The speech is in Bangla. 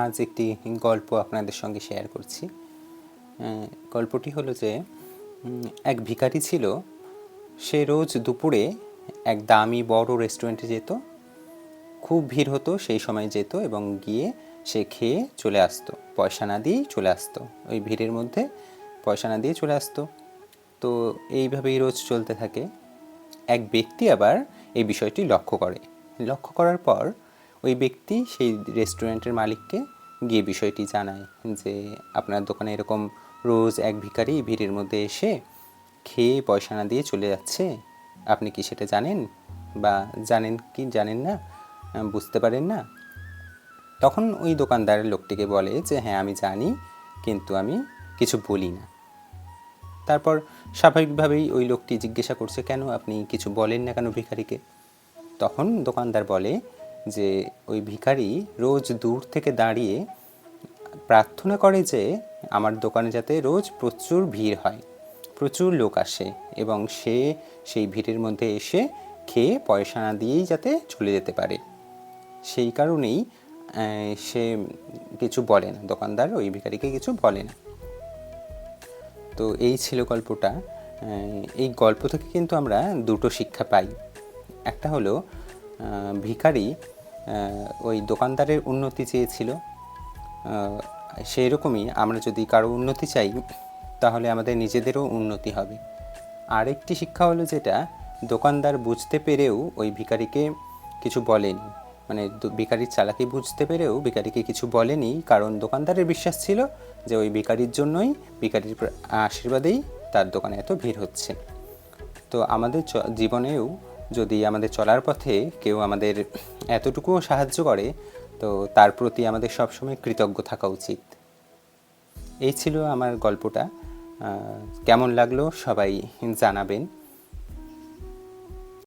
আজ একটি গল্প আপনাদের সঙ্গে শেয়ার করছি। গল্পটি হলো যে এক ভিখারি ছিল। সে রোজ দুপুরে এক দামি বড় রেস্টুরেন্টে যেত। খুব ভিড় হতো সেই সময় যেত এবং গিয়ে সে খেয়ে চলে আসতো, পয়সা না দিয়েই চলে আসতো। ওই ভিড়ের মধ্যে পয়সা না দিয়ে চলে আসতো। তো এইভাবেই রোজ চলতে থাকে। এক ব্যক্তি আবার এই বিষয়টি লক্ষ্য করার পর ওই ব্যক্তি সেই রেস্টুরেন্টের মালিককে গিয়ে বিষয়টি জানায় যে আপনার দোকানে এরকম রোজ এক ভিখারি ভিড়ের মধ্যে এসে খেয়ে পয়সা না দিয়ে চলে যাচ্ছে। আপনি কি সেটা জানেন, বা জানেন কি জানেন না, বুঝতে পারেন না? তখন ওই দোকানদারের লোকটিকে বলে যে হ্যাঁ, আমি জানি, কিন্তু আমি কিছু বলি না। তারপর স্বাভাবিকভাবেই ওই লোকটি জিজ্ঞাসা করছে, কেন আপনি কিছু বলেন না কেন ভিখারিকে? তখন দোকানদার বলে যে ওই ভিখারি রোজ দূর থেকে দাঁড়িয়ে প্রার্থনা করে যে আমার দোকানে যাতে রোজ প্রচুর ভিড় হয়, প্রচুর লোক আসে এবং সে সেই ভিড়ের মধ্যে এসে খেয়ে পয়সা না দিয়েই যাতে চলে যেতে পারে। সেই কারণেই সে কিছু বলে না, দোকানদার ওই ভিখারিকে কিছু বলে না। তো এই ছিল গল্পটা। এই গল্প থেকে কিন্তু আমরা দুটো শিক্ষা পাই। একটা হলো ভিখারি ওই দোকানদারের উন্নতি চেয়েছিল। সেই রকমই আমরা যদি কারো উন্নতি চাই তাহলে আমাদের নিজেদেরও উন্নতি হবে। আরেকটি শিক্ষা হলো যেটা, দোকানদার বুঝতে পেরেও ওই ভিখারিকে কিছু বলেনি, মানে ভিখারির চালাকি বুঝতে পেরেও ভিখারিকে কিছু বলেনি, কারণ দোকানদারের বিশ্বাস ছিল যে ওই ভিখারির জন্যই, ভিখারির আশীর্বাদেই তার দোকানে এত ভিড় হচ্ছে। তো আমাদের জীবনেও যদি আমাদের চলার পথে কেউ আমাদের এতটুকুও সাহায্য করে, তো তার প্রতি আমাদের সবসময় কৃতজ্ঞ থাকা উচিত। এই ছিল আমার গল্পটা। কেমন লাগলো সবাই জানাবেন।